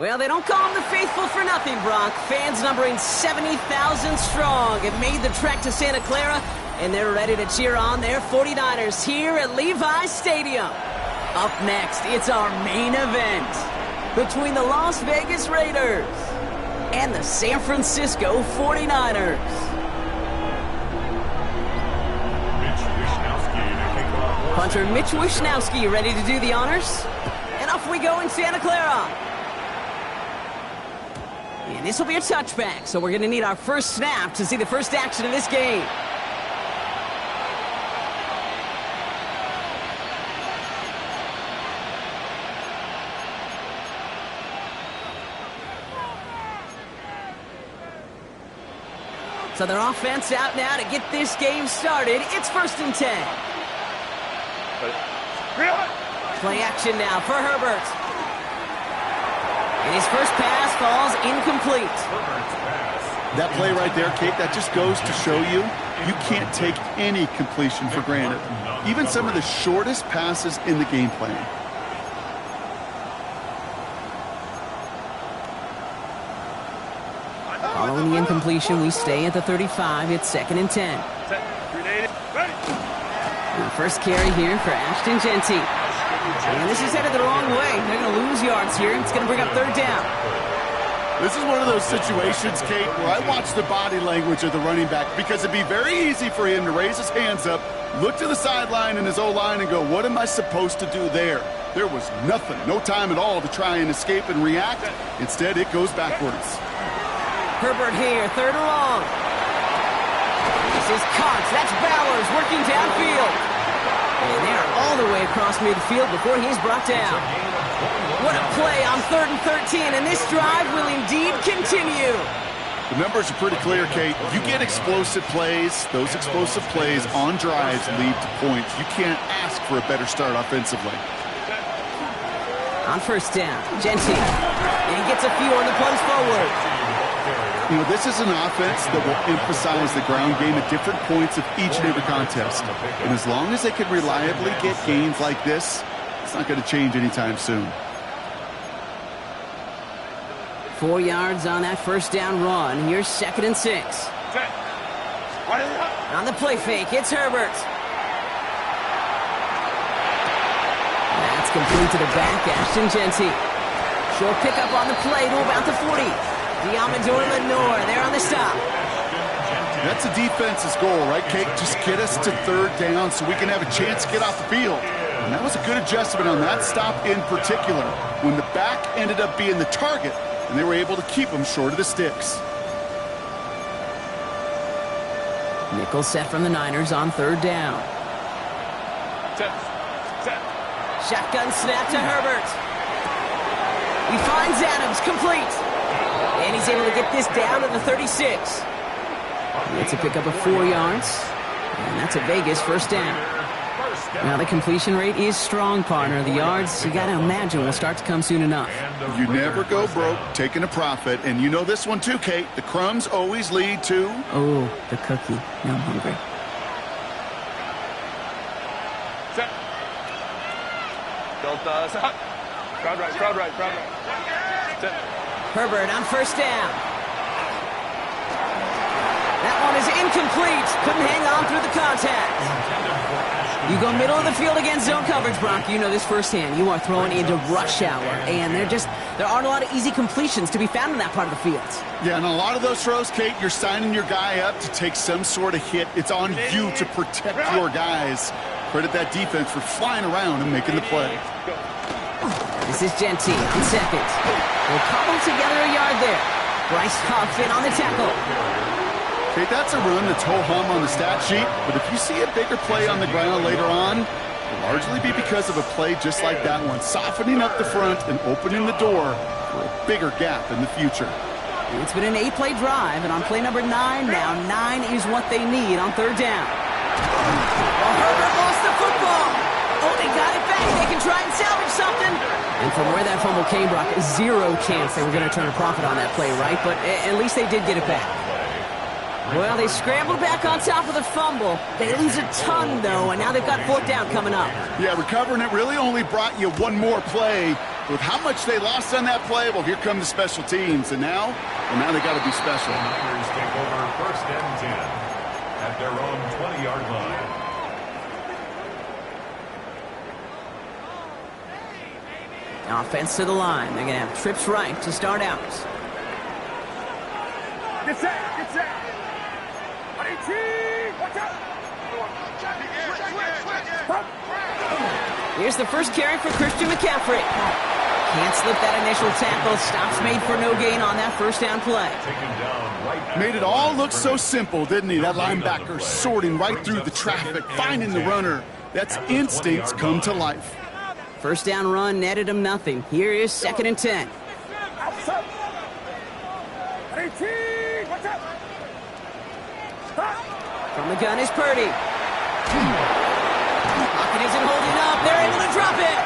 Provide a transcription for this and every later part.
Well, they don't call them the faithful for nothing, Brock. Fans numbering 70,000 strong have made the trek to Santa Clara, and they're ready to cheer on their 49ers here at Levi's Stadium. Up next, it's our main event between the Las Vegas Raiders and the San Francisco 49ers. Punter Mitch Wishnowsky ready to do the honors. And off we go in Santa Clara. And this will be a touchback, so we're going to need our first snap to see the first action of this game. So their offense out now to get this game started. It's 1st and 10. Play action now for Herbert. And his first pass falls incomplete. That play right there, Kate, that just goes to show you can't take any completion for granted. Even some of the shortest passes in the game plan. Following the incompletion, we stay at the 35. It's 2nd and 10. And first carry here for Ashton Jeanty. And this is headed the wrong way. They're going to lose yards here. It's going to bring up 3rd down. This is one of those situations, Kate, where I watch the body language of the running back because it'd be very easy for him to raise his hands up, look to the sideline and his O-line and go, what am I supposed to do there? There was nothing, no time at all to try and escape and react. Instead, it goes backwards. Herbert here, 3rd and long. This is Cox. That's Bowers working downfield. And they are all the way across midfield before he's brought down. What a play on 3rd and 13, and this drive will indeed continue. The numbers are pretty clear, Kate. You get explosive plays. Those explosive plays on drives lead to points. You can't ask for a better start offensively. On 1st down, Jeanty. And he gets a few on the plunge forward. You know, this is an offense that will emphasize the ground game at different points of each and every contest. And as long as they can reliably get gains like this, it's not going to change anytime soon. 4 yards on that 1st down run. Here's 2nd and 6. On the play fake, it's Herbert. That's complete to the back, Ashton Jeanty. Short pickup on the play to about the 40. Diamador Lenore there on the stop. That's the defense's goal, right, Kate? Just get us to 3rd down so we can have a chance to get off the field. And that was a good adjustment on that stop in particular, when the back ended up being the target, and they were able to keep him short of the sticks. Nickel set from the Niners on 3rd down. Shotgun snap to Herbert. He finds Adams, complete. And he's able to get this down to the 36. It's a pickup of 4 yards. And that's a Vegas 1st down. Now, the completion rate is strong, partner. The yards, you got to imagine, will start to come soon enough. You never go broke taking a profit. And you know this one too, Kate. The crumbs always lead to... Oh, the cookie. Now I'm hungry. Crowd right. Herbert on 1st down. That one is incomplete. Couldn't hang on through the contact. You go middle of the field against zone coverage, Brock. You know this firsthand. You are throwing into rush hour, and there aren't a lot of easy completions to be found in that part of the field. Yeah, and a lot of those throws, Kate, you're signing your guy up to take some sort of hit. It's on you to protect your guys. Credit that defense for flying around and making the play. This is Jeanty on 2nd. We'll cobble together a yard there. Bryce Huff in on the tackle. Okay, that's a run that's ho-hum on the stat sheet, but if you see a bigger play on the ground later on, it'll largely be because of a play just like that one, softening up the front and opening the door for a bigger gap in the future. It's been an 8-play drive, and on play number 9 now, 9 is what they need on 3rd down. Well, Herbert lost the football. Oh, they got it back. They can try and salvage something. And from where that fumble came, Brock, 0 chance they were going to turn a profit on that play, right? But at least they did get it back. Well, they scrambled back on top of the fumble. They lose a ton, though, and now they've got 4th down coming up. Yeah, recovering it really only brought you one more play, With how much they lost on that play, well, here come the special teams. And now they got to be special. The Niners take over 1st and 10 at their own 20-yard line. Offense to the line. They're going to have trips right to start out. Get set, get set. Watch out. Here's the first carry for Christian McCaffrey. Can't slip that initial tackle. Stops made for no gain on that first down play. Made it all look so simple, didn't he? That linebacker sorting right through the traffic, finding the runner. That's instincts come to life. First down run netted him nothing. Here is 2nd and 10. From the gun is Purdy. Pocket isn't holding up. They're able to drop it.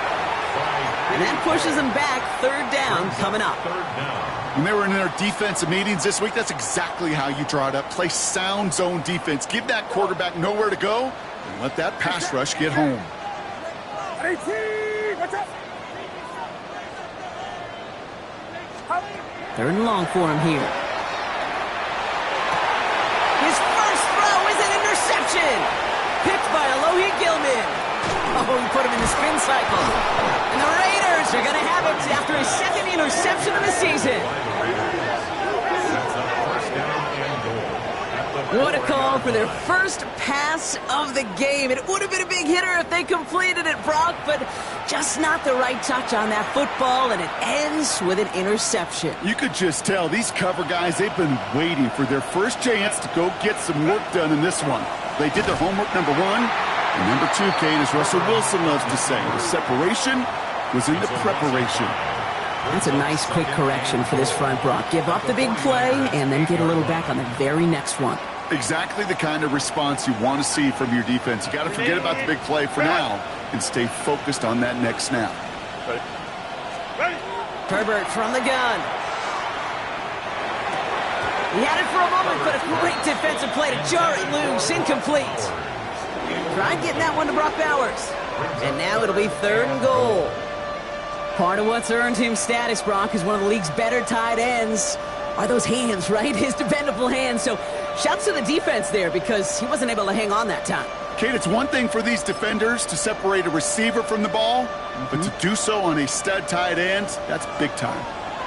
And that pushes them back. 3rd down coming up. When they were in their defensive meetings this week, that's exactly how you draw it up. Play sound zone defense. Give that quarterback nowhere to go and let that pass rush get home. 3rd and long for him here. His first throw is an interception. Picked by Alohi Gilman. Oh, he put him in the spin cycle. And the Raiders are going to have it after his 2nd interception of the season. What a call for their first pass of the game. It would have been a big hitter if they completed it, Brock, but just not the right touch on that football, and it ends with an interception. You could just tell these cover guys, they've been waiting for their first chance to go get some work done in this one. They did their homework, number 1. And number 2, Kate, as Russell Wilson loves to say, the separation was in the preparation. That's a nice quick correction for this front, Brock. Give up the big play and then get a little back on the very next one. Exactly the kind of response you want to see from your defense. You got to forget about the big play for now and stay focused on that next snap. Herbert from the gun. He had it for a moment, but a great defensive play to jar it loose. Incomplete. Tried getting that one to Brock Bowers. And now it'll be 3rd and goal. Part of what's earned him status, Brock, is one of the league's better tight ends. Are those hands, right? His dependable hands. So shouts to the defense there because he wasn't able to hang on that time. Kate, it's one thing for these defenders to separate a receiver from the ball, but to do so on a stud tight end, that's big time.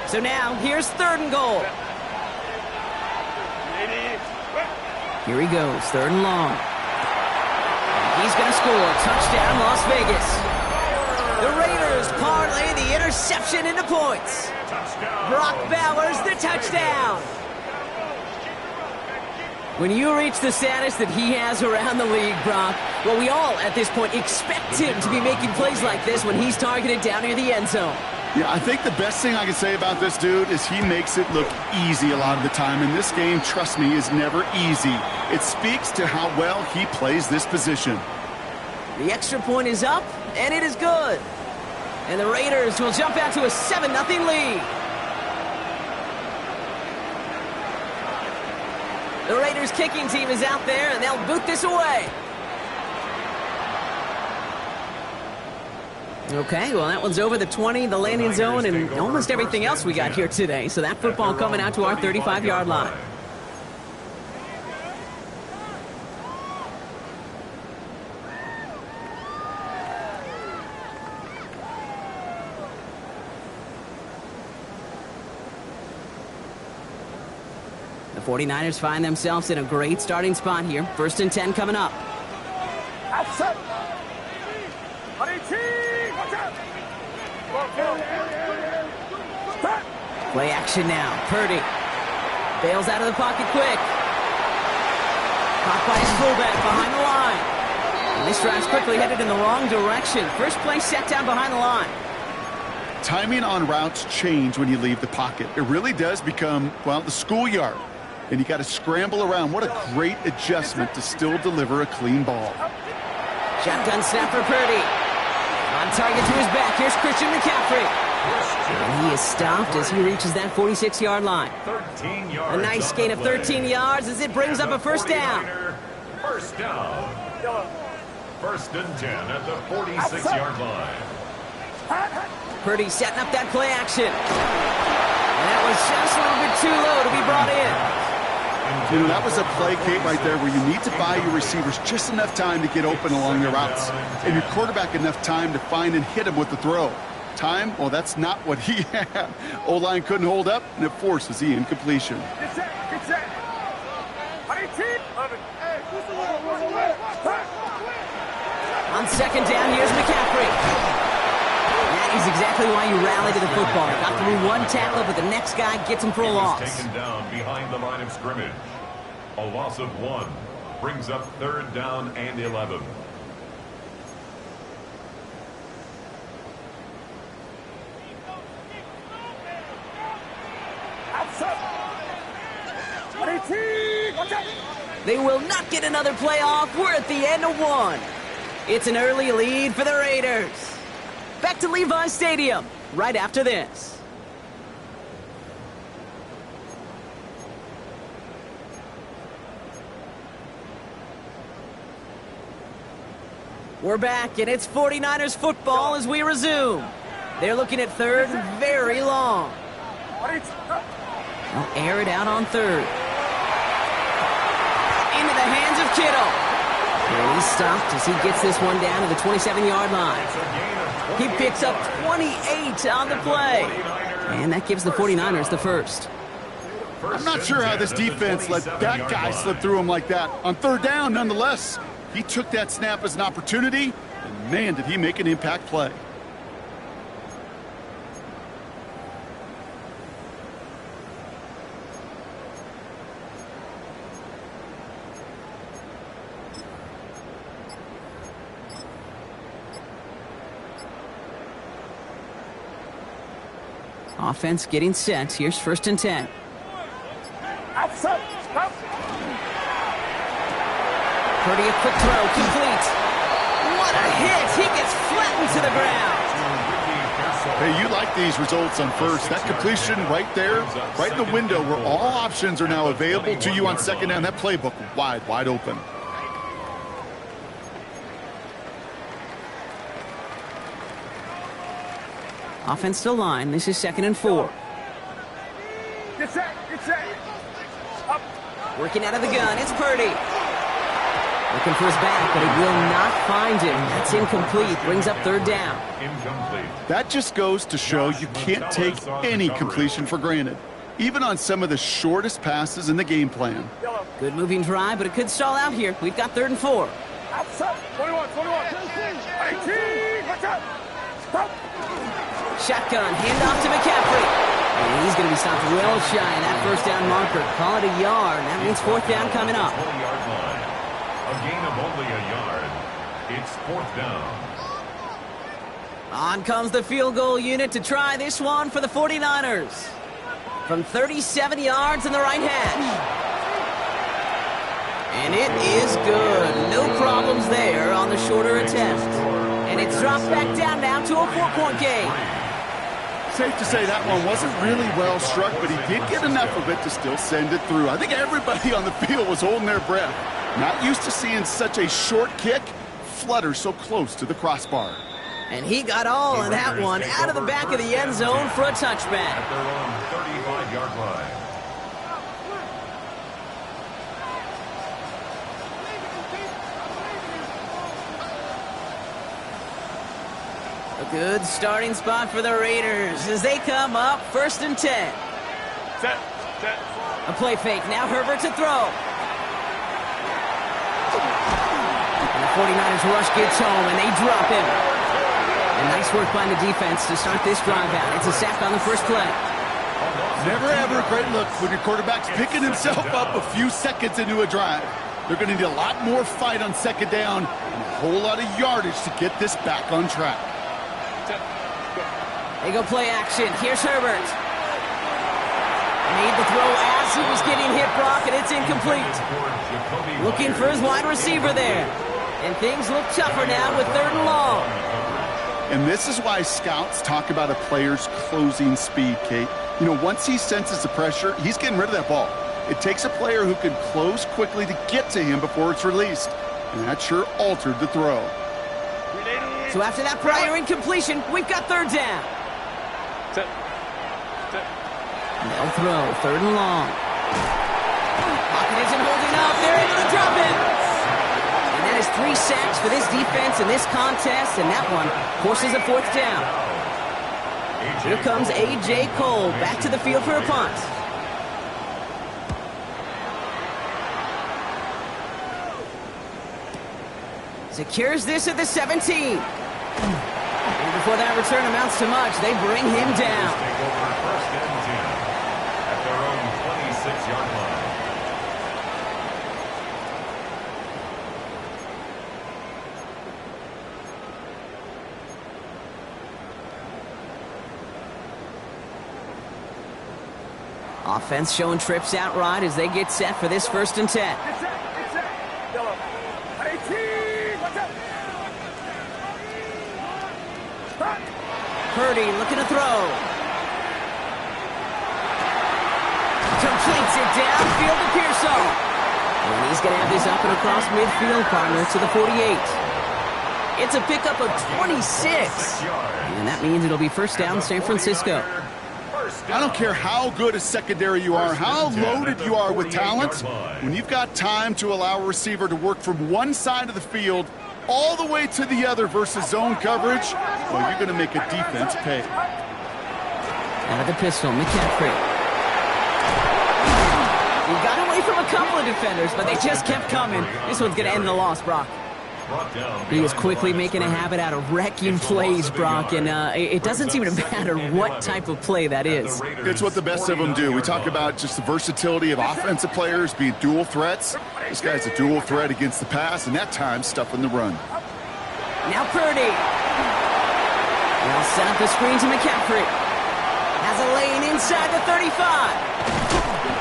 So now, here's 3rd and goal. Here he goes, 3rd and long. He's going to score. Touchdown, Las Vegas. The Raiders parlay the interception into points. Brock Bowers, the touchdown. When you reach the status that he has around the league, Brock, well, we all at this point expect him to be making plays like this when he's targeted down near the end zone. Yeah, I think the best thing I can say about this dude is he makes it look easy a lot of the time. And this game, trust me, is never easy. It speaks to how well he plays this position. The extra point is up, and it is good. And the Raiders will jump out to a 7-0 lead. The Raiders kicking team is out there, and they'll boot this away. Okay, well, that one's over the 20, the landing zone, and almost everything else we got here today. So that football coming out to our 35-yard line. The 49ers find themselves in a great starting spot here. 1st and 10 coming up. Outside. Play action now. Purdy bails out of the pocket quick. Caught by his fullback behind the line. And this drive's quickly headed in the wrong direction. First play set down behind the line. Timing on routes change when you leave the pocket. It really does become, well, the schoolyard. And you got to scramble around. What a great adjustment to still deliver a clean ball. Shotgun snap for Purdy. On target to his back. Here's Christian McCaffrey. And he is stopped as he reaches that 46-yard line. 13 yards. A nice gain of 13 yards as it brings up a first down. First down. 1st and 10 at the 46-yard line. Purdy setting up that play action. And that was just a little bit too low to be brought in. You know, that was a play, Kate, right there where you need to buy your receivers just enough time to get open along their routes. And your quarterback enough time to find and hit him with the throw. Time, well, that's not what he had. O-line couldn't hold up, and it forces the incompletion. Get set. Get set. 18. On second down, here's McCaffrey. That is exactly why you rally to the football. Got through one tackle, but the next guy gets him for a loss. Taken down behind the line of scrimmage. A loss of 1 brings up 3rd down and 11. They will not get another playoff. We're at the end of 1. It's an early lead for the Raiders. Back to Levi's Stadium right after this. We're back, and it's 49ers football as we resume. They're looking at 3rd and very long. They'll air it out on 3rd. Into the hands of Kittle. And he's stopped as he gets this one down to the 27-yard line. He picks up 28 on the play. And that gives the 49ers the first. I'm not sure how this defense let that guy slip through him like that. On 3rd down, nonetheless, he took that snap as an opportunity, and man, did he make an impact play. Offense getting set. Here's 1st and 10. Outside. Stop. Purdy, a quick throw, complete. What a hit! He gets flattened to the ground. Hey, you like these results on 1st. That completion right there, right in the window where all options are now available to you on 2nd down. That playbook wide open. Offensive line. This is 2nd and 4. Get set. Get set. Up. Working out of the gun. It's Purdy. Looking for his back, but he will not find him. That's incomplete. Brings up 3rd down. Incomplete. That just goes to show you can't take any completion for granted, even on some of the shortest passes in the game plan. Good moving drive, but it could stall out here. We've got 3rd and 4. Outside. 21. 18. Watch out. Stop. Shotgun, handoff to McCaffrey. And he's going to be stopped well shy of that 1st down marker. Call it a yard. That means 4th down coming up. 20-yard line. A gain of only a yard. It's 4th down. On comes the field goal unit to try this one for the 49ers. From 37 yards in the right hash. And it is good. No problems there on the shorter attempt. And it's dropped back down now to a 4-point game. Safe to say that one wasn't really well struck, but he did get enough of it to still send it through. I think everybody on the field was holding their breath. Not used to seeing such a short kick flutter so close to the crossbar. And he got all of that one out of the back of the end zone for a touchback. At their own 35-yard line. A good starting spot for the Raiders as they come up 1st and 10. Set. A play fake. Now Herbert to throw. And the 49ers rush gets home and they drop him. And nice work by the defense to start this drive out. It's a sack on the first play. Never ever a great look when your quarterback's picking himself up a few seconds into a drive. They're going to need a lot more fight on 2nd down and a whole lot of yardage to get this back on track. They go play action. Here's Herbert. Made the throw as he was getting hit, Brock, and it's incomplete. Looking for his wide receiver there. And things look tougher now with 3rd and long. And this is why scouts talk about a player's closing speed, Kate. You know, once he senses the pressure, he's getting rid of that ball. It takes a player who can close quickly to get to him before it's released. And that sure altered the throw. So after that prior incompletion, we've got 3rd down. Set. They'll throw. 3rd and long. Pocket isn't holding up. They're able to drop it. And that is 3 sacks for this defense in this contest, and that one forces a 4th down. Here comes A.J. Cole back to the field for a punt. Secures this at the 17. And before that return amounts to much, they bring him down. Take over 1st and 10 at their own 26-yard line. Offense showing trips out right as they get set for this 1st and 10. Get set. Yellow. 18. Watch out. Back. Purdy looking to throw. Completes it downfield to Pearsall. And he's going to have this up and across midfield, partner, to the 48. It's a pickup of 26. And that means it'll be 1st down San Francisco. I don't care how good a secondary you are, how loaded you are with talent. When you've got time to allow a receiver to work from one side of the field all the way to the other versus zone coverage, well, you're going to make a defense pay. Out of the pistol, McCaffrey. He got away from a couple of defenders, but they just kept coming. This one's going to end the loss, Brock. He is quickly making a habit out of wrecking plays, Brock, and it doesn't seem to matter what type of play that is. It's what the best of them do. We talk about just the versatility of offensive players being dual threats. This guy's a dual threat against the pass, and that time stuffing the run. Now Purdy. They'll set up the screen to McCaffrey. Has a lane inside the 35.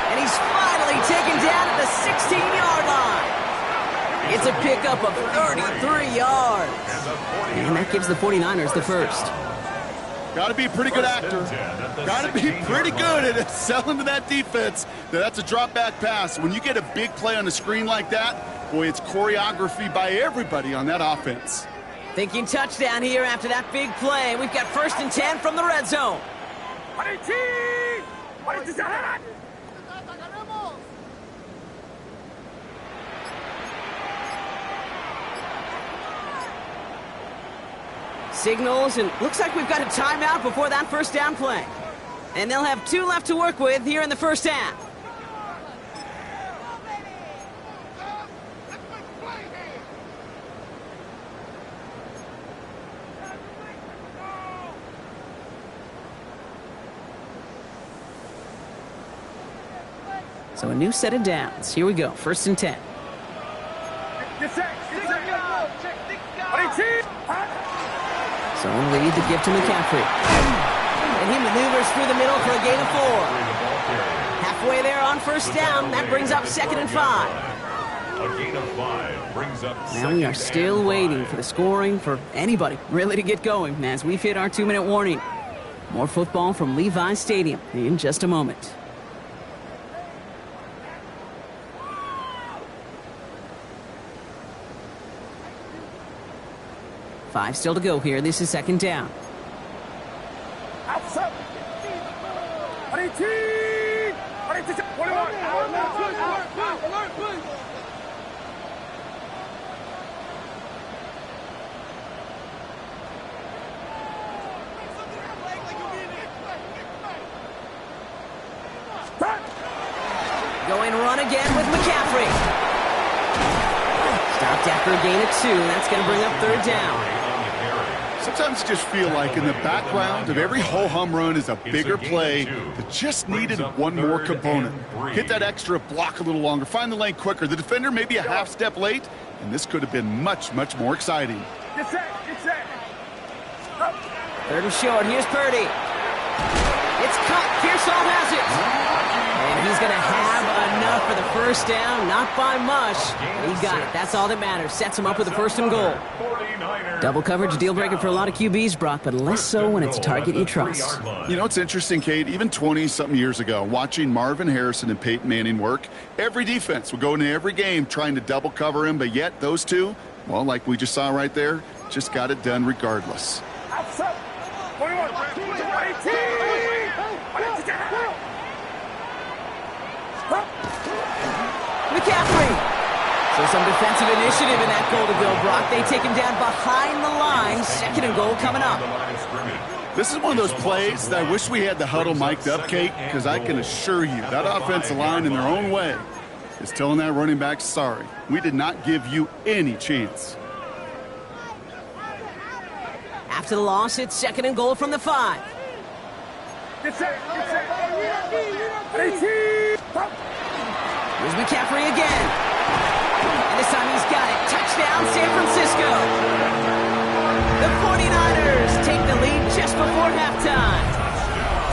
And he's finally taken down at the 16-yard line. It's a pickup of 33 yards. And that gives the 49ers the 1st. Got to be a pretty good actor. Got to be pretty good at selling to that defense. That's a drop-back pass. When you get a big play on the screen like that, boy, it's choreography by everybody on that offense. Thinking touchdown here after that big play. We've got 1st and 10 from the red zone. Signals, and looks like we've got a timeout before that 1st down play. And they'll have 2 left to work with here in the 1st half. So a new set of downs. Here we go, 1st and 10. So in lead to give to McCaffrey. And he maneuvers through the middle for a gain of 4. Halfway there on 1st down. That brings up 2nd and 5. A gain of 5 brings up Now we are still waiting for the scoring for anybody really to get going as we've hit our 2-minute warning. More football from Levi's Stadium in just a moment. Five still to go here. This is 2nd down. Outside. 21. Going run again with McCaffrey. Stopped after a gain of 2. That's going to bring up 3rd down. Sometimes you just feel like in the background of every ho-hum run is a bigger play that just needed one more component. Hit that extra block a little longer, find the lane quicker. The defender may be a half step late, and this could have been much, much more exciting. Get set. 3rd and short. Here's Purdy. It's cut. Pearsall has it. And he's going to have enough for the 1st down. Not by much. He got it. That's all that matters. Sets him up with the 1st and goal. Double coverage, deal breaker for a lot of QBs, Brock, but less so when it's a target you trust. You know, it's interesting, Kate, even 20-something years ago, watching Marvin Harrison and Peyton Manning work, every defense would go into every game trying to double cover him, but yet those two, well, like we just saw right there, just got it done regardless. Outside. 21. 18. McCaffrey. So some defensive initiative in that goal to Bill Brock. They take him down behind the line. 2nd and goal coming up. This is one of those plays that I wish we had the huddle mic'd up, Kate, because I can assure you that offensive line in their own way is telling that running back, sorry, we did not give you any chance. After the loss, it's 2nd and goal from the 5. Get set. Here's Here's McCaffrey again. And this time he's got it. Touchdown, San Francisco. The 49ers take the lead just before halftime.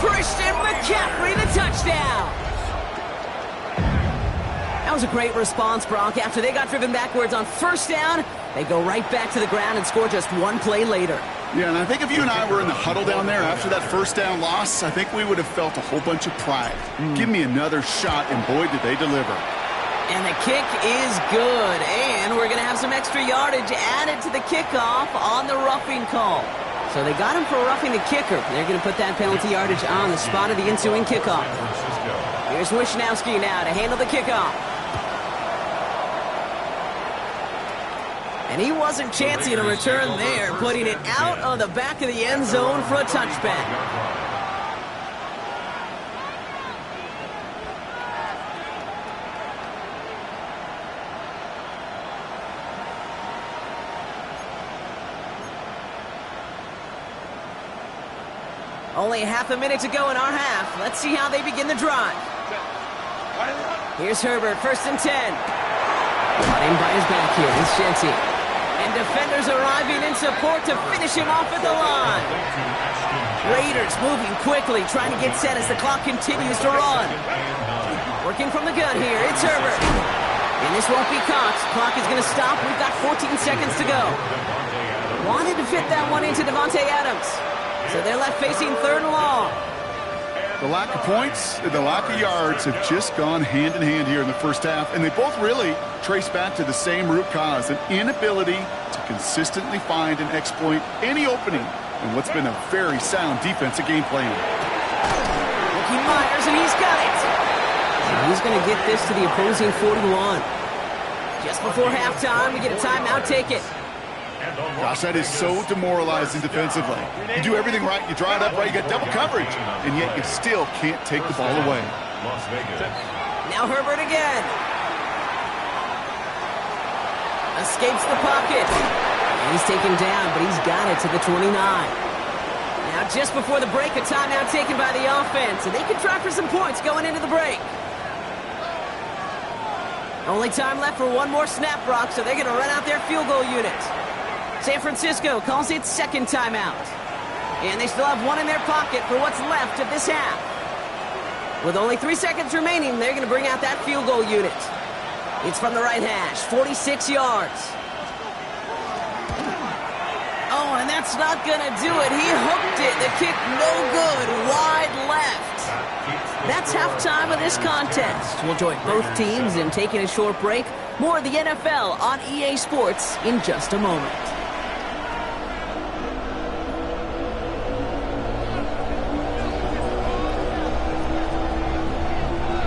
Christian McCaffrey, the touchdown. That was a great response, Brock. After they got driven backwards on 1st down, they go right back to the ground and score just 1 play later. Yeah, and I think if you and I were in the huddle down there after that 1st down loss, I think we would have felt a whole bunch of pride. Give me another shot, and boy, did they deliver. And the kick is good. And we're going to have some extra yardage added to the kickoff on the roughing call. So they got him for roughing the kicker. They're going to put that penalty yardage on the spot of the ensuing kickoff. Here's Wishnowski now to handle the kickoff. And he wasn't chancing a return there, putting it out on the back of the end zone for a touchback. Only half a minute to go in our half. Let's see how they begin the drive. Here's Herbert, 1st and 10. Caught him by his back here. It's Shenty. And defenders arriving in support to finish him off at the line. Raiders moving quickly, trying to get set as the clock continues to run. Working from the gun here, it's Herbert. And this won't be caught. Clock is going to stop. We've got 14 seconds to go. Wanted to fit that one into Davante Adams. So they're left facing 3rd and long. The lack of points and the lack of yards have just gone hand in hand here in the 1st half, and they both really trace back to the same root cause, an inability to consistently find and exploit any opening in what's been a very sound defensive game plan. Ricky Myers, and he's got it. And he's going to get this to the opposing 41. Just before halftime, we get a timeout, take it. Gosh, that is so demoralizing defensively. You do everything right, you draw it up right, you got double coverage, and yet you still can't take the ball away. Now Herbert again. Escapes the pocket. And he's taken down, but he's got it to the 29. Now just before the break, a timeout taken by the offense, and they can try for some points going into the break. Only time left for one more snap, Brock, so they're going to run out their field goal unit. San Francisco calls it 2nd timeout. And they still have one in their pocket for what's left of this half. With only 3 seconds remaining, they're going to bring out that field goal unit. It's from the right hash, 46 yards. Oh, and that's not going to do it. He hooked it. The kick no good, wide left. That's halftime of this contest. We'll join both teams in taking a short break. More of the NFL on EA Sports in just a moment.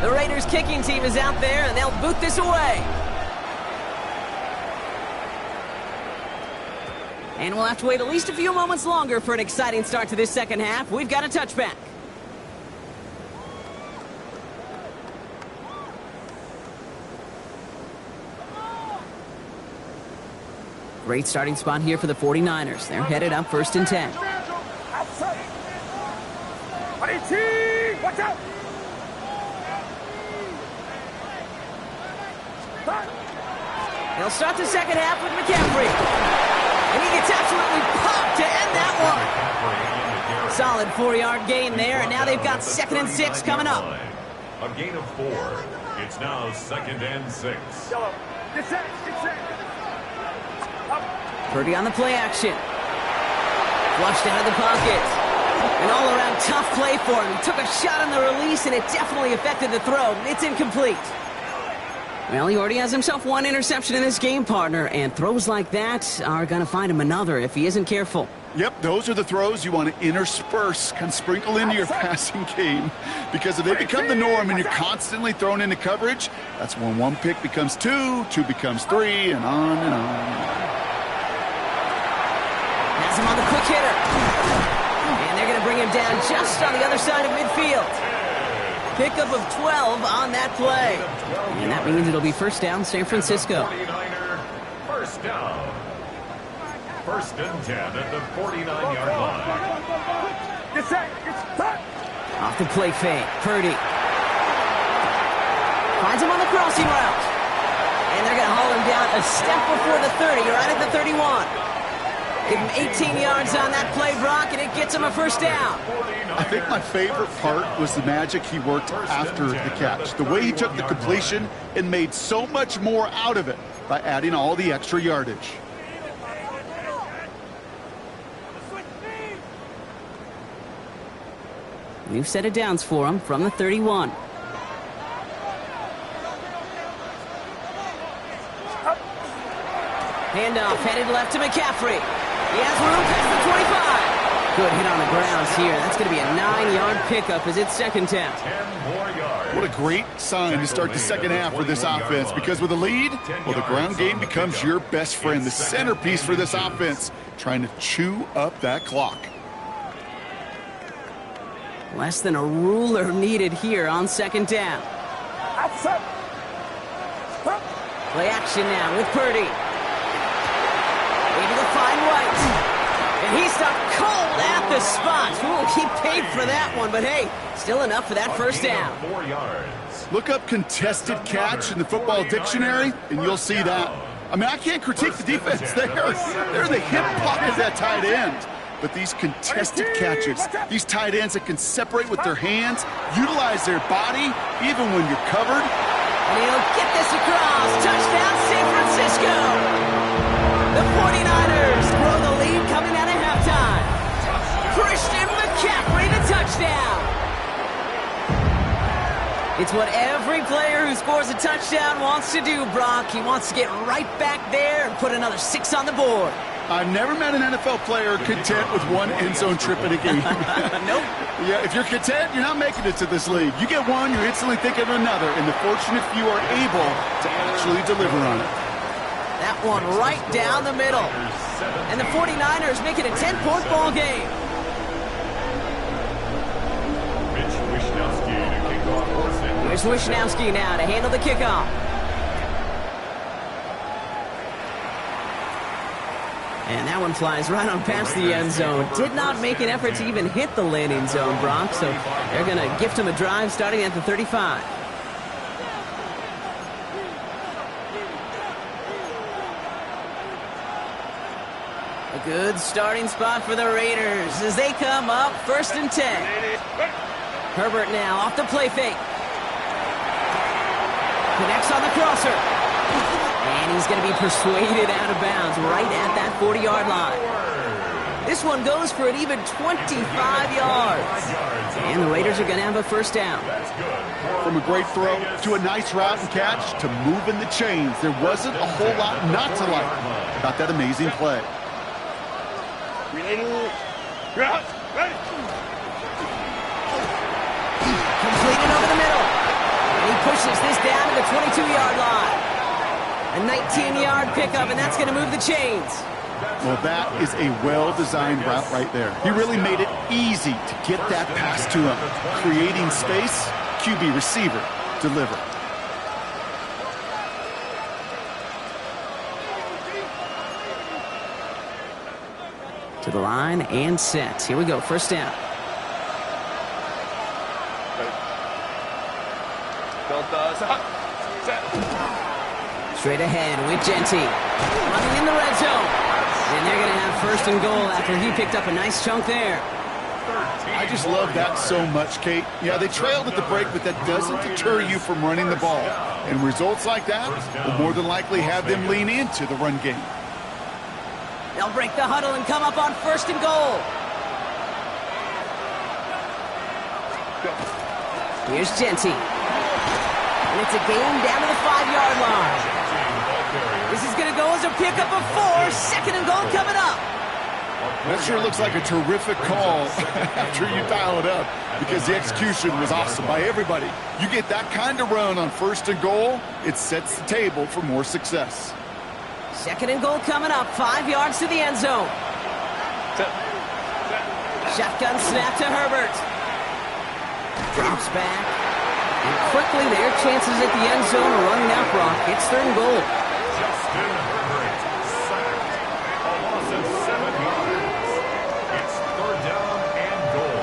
The Raiders kicking team is out there, and they'll boot this away. And we'll have to wait at least a few moments longer for an exciting start to this 2nd half. We've got a touchback. Great starting spot here for the 49ers. They're headed up 1st and 10. Outside. Watch out. They'll start the 2nd half with McCaffrey. And he gets absolutely popped to end that one. Solid 4-yard gain there, and now they've got 2nd and 6 coming up. A gain of 4. It's now 2nd and 6. Yellow. Get set. Purdy on the play action. Flushed out of the pocket. An all-around tough play for him. He took a shot on the release, and it definitely affected the throw. It's incomplete. Well, he already has himself one interception in this game, partner, and throws like that are going to find him another if he isn't careful. Yep, those are the throws you want to intersperse, kind of sprinkle into your passing game, because if they become the norm and you're constantly thrown into coverage, that's when one pick becomes two, two becomes three, and on and on. Has him on the quick hitter. And they're going to bring him down just on the other side of midfield. Pickup of 12 on that play. And that means it'll be first down, San Francisco. 49er, first down. First and 10 at the 49-yard line. Get set. Get set. Off the play fake. Purdy. Finds him on the crossing route. And they're going to haul him down a step before the 30, right at the 31. Give him 18 yards on that play, Brock, and it gets him a first down. I think my favorite part was the magic he worked after the catch. The way he took the completion and made so much more out of it by adding all the extra yardage. New set of downs for him from the 31. Handoff headed left to McCaffrey. He has room past the 25. Good hit on the grounds here. That's going to be a 9-yard pickup as it's second down. 10 more yards. What a great sign to start the second half for this offense, because with a lead, well, the ground game becomes your best friend, the centerpiece for this offense, trying to chew up that clock. Less than a ruler needed here on second down. Play action now with Purdy. Able to find White. And he stopped cold at the spot. Ooh, he paid for that one, but hey, still enough for that first down. 4 yards. Look up contested catch in the football dictionary, and you'll see that. I mean, I can't critique the defense. They're the hip pocket of that tight end. But these contested catches, these tight ends that can separate with their hands, utilize their body, even when you're covered. And he'll get this across. Touchdown, San Francisco. The 49ers grow the lead coming out of halftime. Christian McCaffrey, the touchdown. It's what every player who scores a touchdown wants to do, Brock. He wants to get right back there and put another 6 on the board. I've never met an NFL player content with one end zone trip in a game. Nope. Yeah, if you're content, you're not making it to this league. You get one, you're instantly thinking of another, and the fortunate few are able to actually deliver on it. That one right down the middle. And the 49ers make it a 10-point ball game. Mitch Wishnowsky to kick off. Here's Wishnowsky now to handle the kickoff. And that one flies right on past the end zone. Did not make an effort to even hit the landing zone, Brock. So they're going to gift him a drive starting at the 35. A good starting spot for the Raiders as they come up first and 10. Herbert now off the play fake. Connects on the crosser. And he's going to be persuaded out of bounds right at that 40-yard line. This one goes for an even 25 yards. And the Raiders are going to have a first down. From a great throw to a nice route and catch to moving the chains, there wasn't a whole lot not to like about that amazing play. Completed over the middle. And he pushes this down to the 22-yard line. A 19-yard pickup, and that's going to move the chains. Well, that is a well-designed route right there. He really made it easy to get that pass to him. Creating space, QB receiver, deliver. To the line and set. Here we go, first down. Straight ahead with Genty. Running in the red zone. And they're going to have first and goal after he picked up a nice chunk there. I just love that so much, Kate. Yeah, they trailed at the break, but that doesn't deter you from running the ball. And results like that will more than likely have them lean into the run game. They'll break the huddle and come up on first and goal. Here's Genty. And it's a gain down to the 5-yard line. This is going to go as a pickup of 4. Second and goal coming up. That sure looks like a terrific call after you dial it up, because the execution was awesome by everybody. You get that kind of run on first and goal, it sets the table for more success. Second and goal coming up, 5 yards to the end zone. Shotgun snap to Herbert. Drops back. And quickly their chances at the end zone are running out, Brock. It's third and goal. Justin Herbert sacked. A loss of 7 yards. It's third down and goal.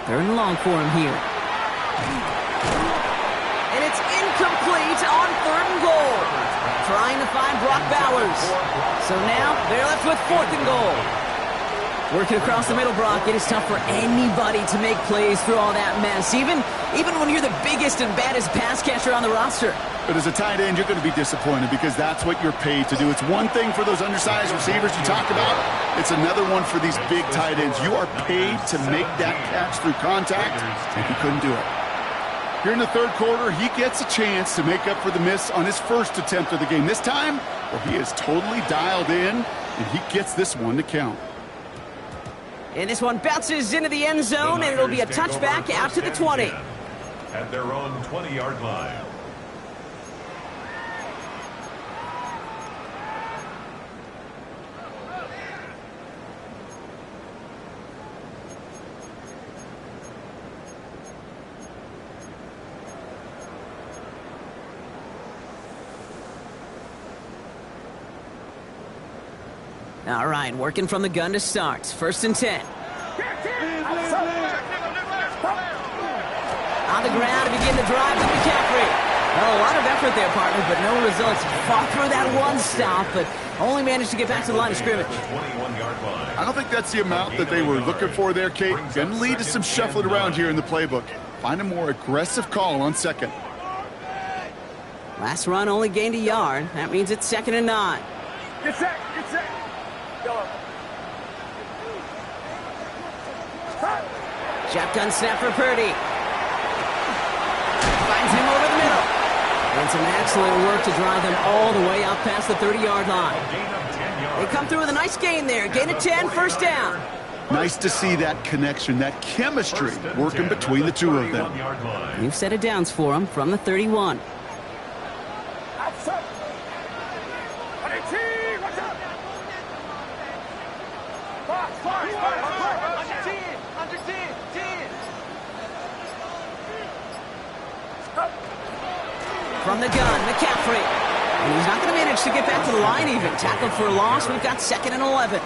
Third and long for him here. And it's incomplete on third and goal. Trying to find Brock Bowers. So now they're left with fourth and goal. Working across the middle, Brock. It is tough for anybody to make plays through all that mess, even when you're the biggest and baddest pass catcher on the roster. But as a tight end, you're going to be disappointed because that's what you're paid to do. It's one thing for those undersized receivers you talk about. It's another one for these big tight ends. You are paid to make that catch through contact, and he couldn't do it. Here in the third quarter, he gets a chance to make up for the miss on his first attempt of the game. This time, well, he is totally dialed in, and he gets this one to count. And this one bounces into the end zone, and it'll be a touchback out to the 20. At their own 20-yard line. All right, working from the gun to start. First and 10. On the ground to begin the drive with McCaffrey. Well, a lot of effort there, partner, but no results. Fought through that one stop, but only managed to get back to the line of scrimmage. I don't think that's the amount that they were looking for there, Kate. Going to lead to some shuffling around here in the playbook. Find a more aggressive call on second. Last run only gained a yard. That means it's second and 9. Get set, get set. Go. Shotgun snap for Purdy. Finds him over the middle. And some excellent work to drive them all the way out past the 30-yard line. They come through with a nice gain there. Gain of 10, first down. Nice to see that connection, that chemistry working between the two of them. You've set it downs for them from the 31. Outside. 18, watch out. Box, box, box. Under 10, under 10, 10. From the gun, McCaffrey. And he's not going to manage to get back to the line even. Tackled for a loss. We've got second and 11.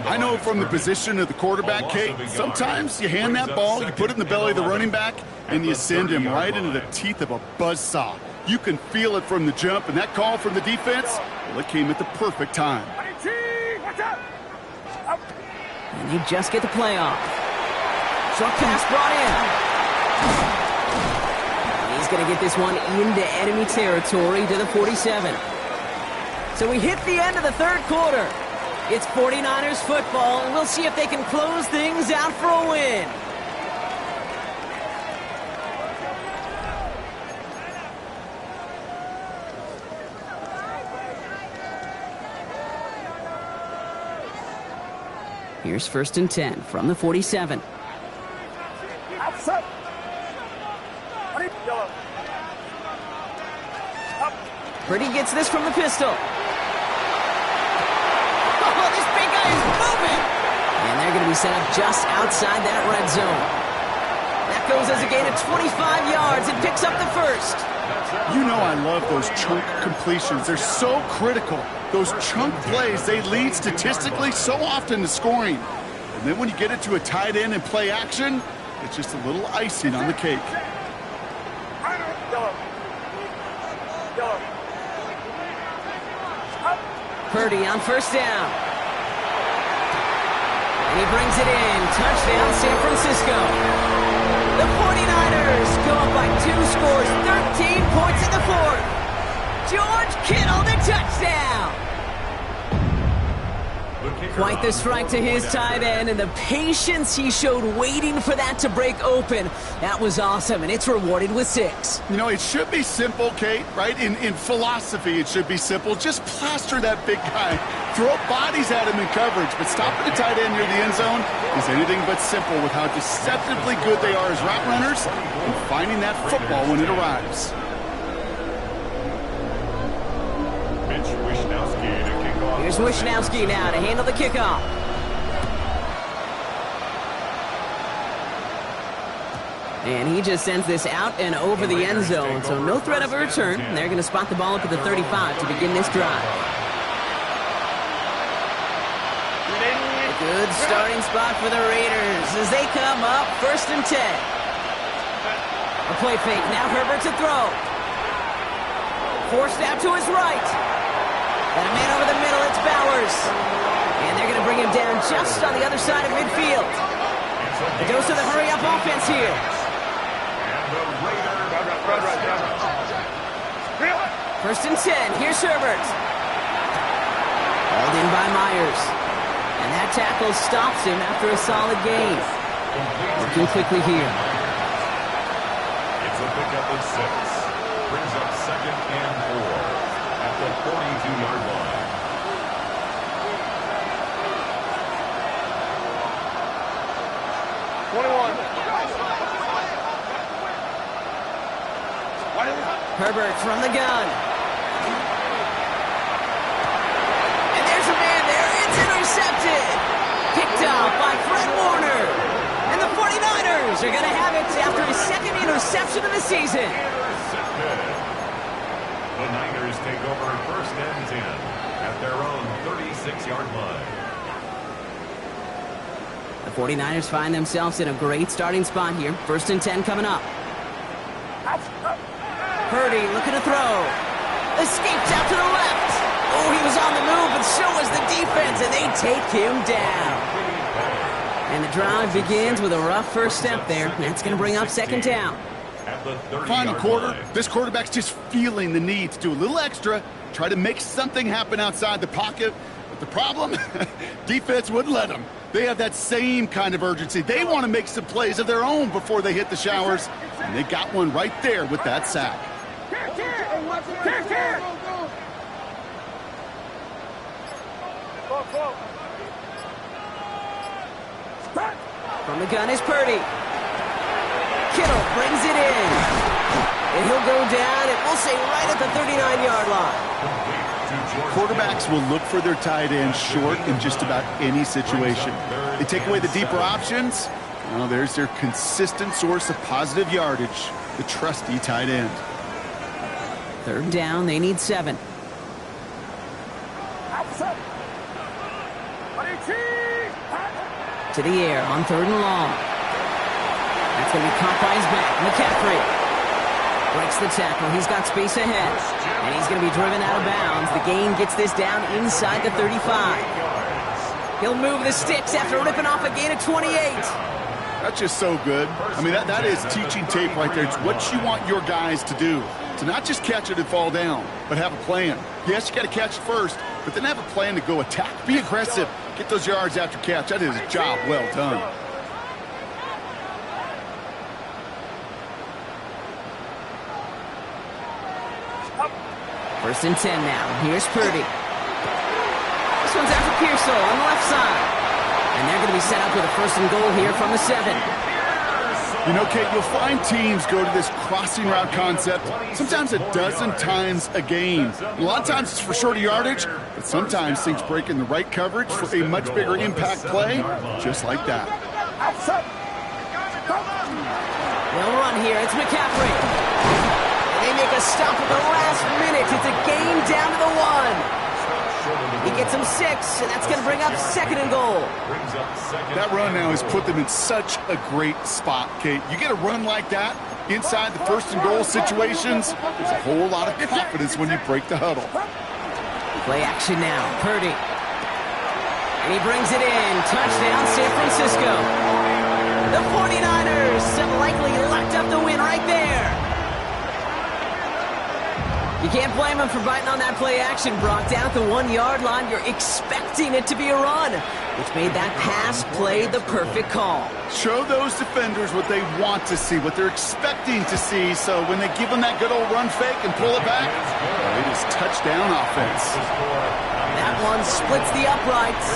I know from the position of the quarterback, Kate, sometimes you hand that ball, you put it in the belly of the running back, and you send him right into the teeth of a buzzsaw. You can feel it from the jump, and that call from the defense, well, it came at the perfect time. 18, watch out. Up. And you just get the play off. Short pass brought in. He's going to get this one into enemy territory to the 47. So we hit the end of the third quarter. It's 49ers football, and we'll see if they can close things out for a win. Here's first and 10 from the 47. Outside. Yellow. Up. Purdy gets this from the pistol. Oh, this big guy is moving! And they're going to be set up just outside that red zone. That goes as a gain of 25 yards. It picks up the first. You know I love those chunk completions. They're so critical. Those chunk plays, they lead statistically so often to scoring. And then when you get it to a tight end and play action, It's just a little icing on the cake. Purdy on first down. And he brings it in. Touchdown, San Francisco. The 49ers go up by 2 scores, 13 points in the fourth. George Kittle, the touchdown. Quite the strike to his tight end, and the patience he showed waiting for that to break open. That was awesome, and it's rewarded with 6. You know, it should be simple, Kate, right? In philosophy, it should be simple. Just plaster that big guy. Throw bodies at him in coverage, but stopping the tight end near the end zone is anything but simple with how deceptively good they are as route runners and finding that football when it arrives. Here's Wishnowski now to handle the kickoff. And he just sends this out and over the end zone, so no threat of a return. They're going to spot the ball up at the 35 to begin this drive. A good starting spot for the Raiders as they come up 1st and 10. A play fake, now Herbert to throw. Forced out to his right. And a man over the middle, it's Bowers. And they're going to bring him down just on the other side of midfield. A dose of the hurry-up offense here. First and 10, here's Herbert. Hauled in by Myers. And that tackle stops him after a solid gain. Looking quickly here. It's a pickup of 6. Brings up 2nd and 4. At the 42-yard line. Herbert from the gun. And there's a man there. It's intercepted. Picked up by Fred Warner. And the 49ers are going to have it after his 2nd interception of the season. The Niners take over 1st and 10 at their own 36-yard line. The 49ers find themselves in a great starting spot here. 1st and 10 coming up. Purdy looking to throw. Escapes out to the left. Oh, he was on the move, but so was the defense, and they take him down. And the drive begins with a rough first step there. That's going to bring up 2nd down. Final quarter, this quarterback's just feeling the need to do a little extra, try to make something happen outside the pocket. But the problem, defense wouldn't let them. They have that same kind of urgency. They want to make some plays of their own before they hit the showers, and they got one right there with that sack. From the gun is Purdy. Kittle brings it in. And he'll go down, and we'll say right at the 39-yard line. Quarterbacks will look for their tight end short in just about any situation. They take away the deeper options. Well, there's their consistent source of positive yardage, the trusty tight end. 3rd down, they need 7. To the air on 3rd and long. That's going to be caught by his back. McCaffrey breaks the tackle. He's got space ahead. And he's going to be driven out of bounds. The gain gets this down inside the 35. He'll move the sticks after ripping off a gain of 28. That's just so good. I mean, that is teaching tape right there. It's what you want your guys to do. To not just catch it and fall down, but have a plan. Yes, you got to catch it first, but then have a plan to go attack. Be aggressive. Get those yards after catch. That is a job well done. First and 10 now. Here's Purdy. This one's out for Pearsall on the left side. And they're going to be set up with a 1st and goal here from the 7. You know, Kate, you'll find teams go to this crossing route concept sometimes a dozen times a game. A lot of times it's for shorter yardage, but sometimes things break in the right coverage for a much bigger impact play, just like that. They'll run here. It's McCaffrey. And they make a stop at the last minute. It's a game down to the 1. He gets him 6, and that's going to bring up 2nd and goal. That run now has put them in such a great spot, Kate. You get a run like that inside the 1st and goal situations, there's a whole lot of confidence when you break the huddle. Play action now. Purdy. And he brings it in. Touchdown, San Francisco. The 49ers have likely locked up the win right there. You can't blame him for biting on that play action, Brock. Down at the 1-yard line, you're expecting it to be a run, which made that pass play the perfect call. Show those defenders what they want to see, what they're expecting to see, so when they give them that good old run fake and pull it back, it is touchdown offense. That one splits the uprights,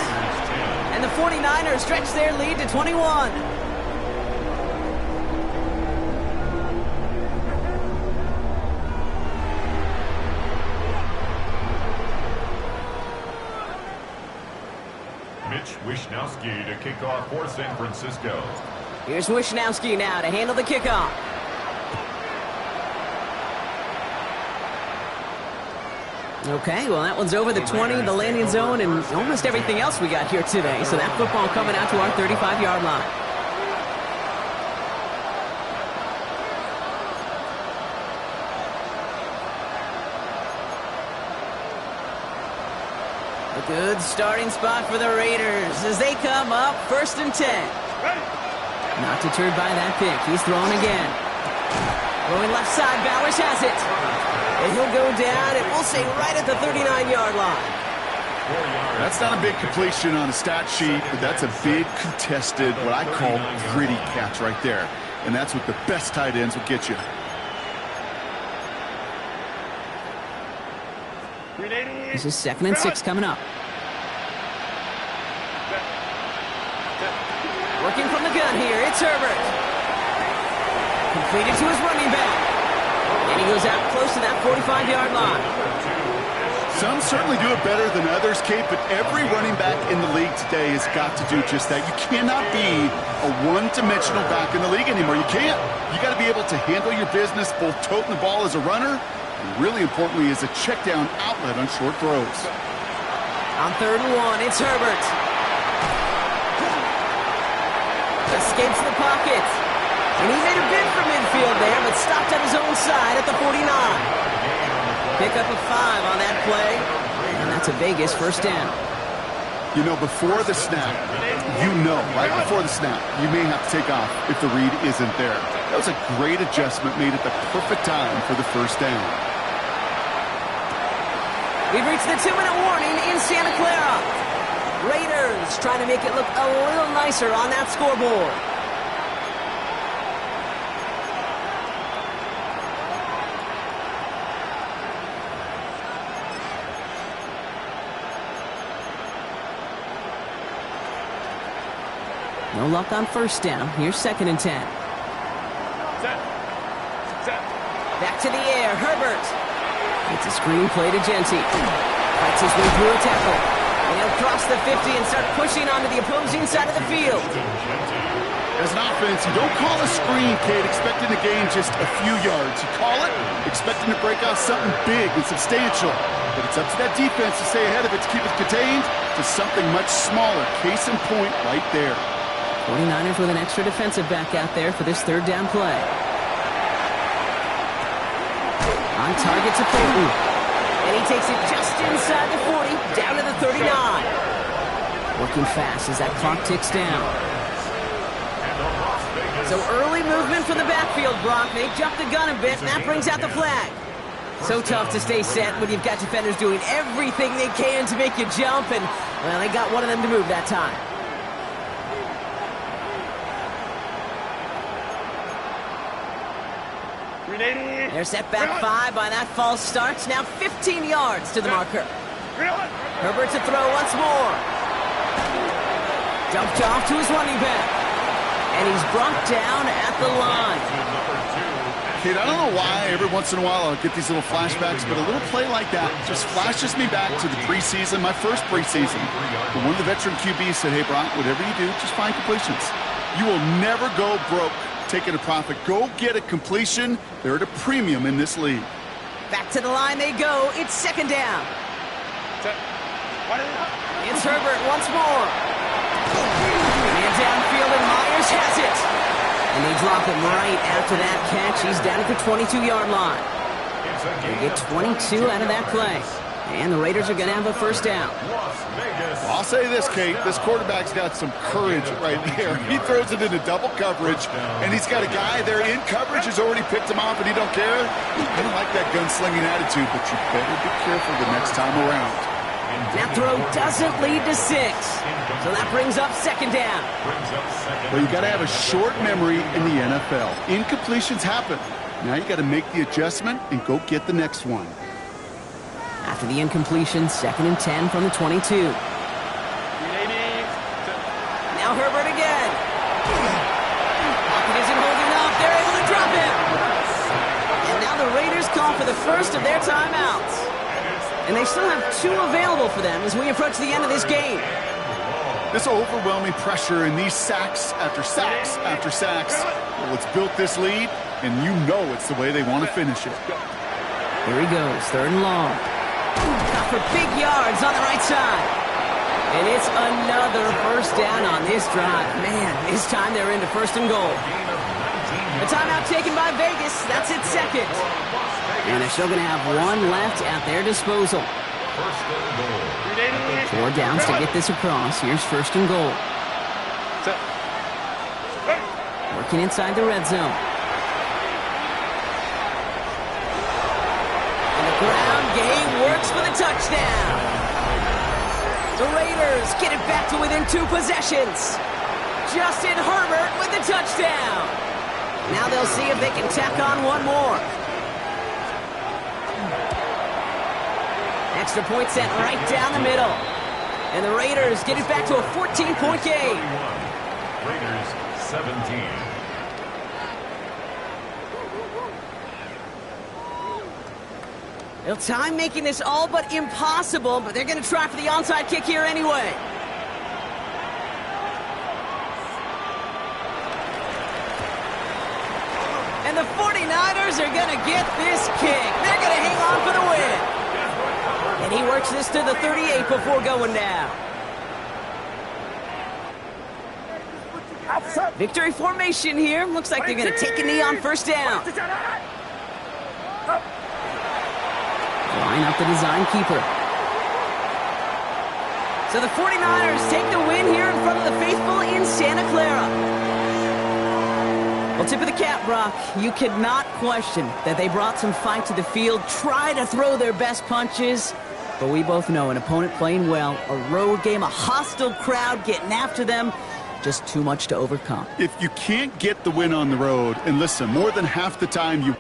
and the 49ers stretch their lead to 21. Mitch Wishnowsky to kick off for San Francisco. Here's Wishnowsky now to handle the kickoff. Okay, well, that one's over the 20, the landing zone, and almost everything else we got here today. So that football coming out to our 35-yard line. A good starting spot for the Raiders as they come up 1st and 10. Not deterred by that pick. He's throwing again. Throwing left side. Bowers has it. And he'll go down, and we'll say right at the 39-yard line. That's not a big completion on a stat sheet, but that's a big contested, what I call gritty catch right there. And that's what the best tight ends will get you. This is 2nd and 6 coming up. Working from the gun here, it's Herbert. Completed to his running back. And he goes out close to that 45-yard line. Some certainly do it better than others, Kate, but every running back in the league today has got to do just that. You cannot be a one-dimensional back in the league anymore. You can't. You got to be able to handle your business, both toting the ball as a runner, and really importantly as a check-down outlet on short throws. On 3rd and 1, it's Herbert. Escapes the pocket. And he made a bid for midfield there, but stopped at his own side at the 49. Pick up a 5 on that play, and that's a Vegas 1st down. You know, before the snap, right before the snap, you may have to take off if the read isn't there. That was a great adjustment made at the perfect time for the 1st down. We've reached the 2-minute warning in Santa Clara. Raiders trying to make it look a little nicer on that scoreboard. No luck on 1st down. Here's 2nd and 10. Back to the air. Herbert. It's a screen play to Genty. Fights his way through a tackle. And he'll cross the 50 and start pushing onto the opposing side of the field. As an offense, you don't call a screen, Kate, expecting to gain just a few yards. You call it expecting to break out something big and substantial. But it's up to that defense to stay ahead of it, to keep it contained to something much smaller. Case in point right there. 49ers with an extra defensive back out there for this 3rd down play. On target to Peyton. And he takes it just inside the 40, down to the 39. Working fast as that clock ticks down. So early movement from the backfield, Brock. They jump the gun a bit, and that brings out the flag. So tough to stay set when you've got defenders doing everything they can to make you jump, and, well, they got one of them to move that time. They're set back 5 by that false start. Now 15 yards to the marker. Herbert to throw once more. Dumped off to his running back. And he's brought down at the line. Kate, I don't know why every once in a while I'll get these little flashbacks, but a little play like that just flashes me back to the preseason, my first preseason. But one of the veteran QBs said, hey, Brock, whatever you do, just find completions. You will never go broke taking a profit. Go get a completion. They're at a premium in this league. Back to the line they go. It's 2nd down. It's Herbert once more. And downfield, and Myers has it. And they drop him right after that catch. He's down at the 22-yard line. They get 22 out of that play. And the Raiders are going to have a first down. Well, I'll say this, Kate. This quarterback's got some courage right there. He throws it into double coverage, and he's got a guy there in coverage who's already picked him off, and he don't care. I don't like that gunslinging attitude, but you better be careful the next time around. That throw doesn't lead to 6. So that brings up second down. Well, you got to have a short memory in the NFL. Incompletions happen. Now you got to make the adjustment and go get the next one. After the incompletion, 2nd and 10 from the 22. Now Herbert again. Pocket isn't holding up. They're able to drop him. And now the Raiders call for the first of their timeouts. And they still have 2 available for them as we approach the end of this game. This overwhelming pressure and these sacks after sacks after sacks, well, it's built this lead, and you know it's the way they want to finish it. Here he goes, 3rd and long. Got for big yards on the right side. And it's another first down on this drive. Man, this time they're into 1st and goal. The timeout taken by Vegas. That's its 2nd. And they're still going to have 1 left at their disposal. 4 downs to get this across. Here's 1st and goal. Working inside the red zone. And the ground game works for the touchdown. The Raiders get it back to within 2 possessions. Justin Herbert with the touchdown. Now they'll see if they can tack on 1 more. Extra point set right down the middle. And the Raiders get it back to a 14-point game. Raiders 17. Well, time making this all but impossible, but they're going to try for the onside kick here anyway. And the 49ers are going to get this kick. They're going to hang on for the win. And he works this to the 38 before going down. Victory formation here. Looks like they're going to take a knee on 1st down. Line up the design keeper. So the 49ers take the win here in front of the faithful in Santa Clara. Well, tip of the cap, Brock. You could not question that they brought some fight to the field, try to throw their best punches. But we both know an opponent playing well, a road game, a hostile crowd getting after them, just too much to overcome. If you can't get the win on the road, and listen, more than half the time you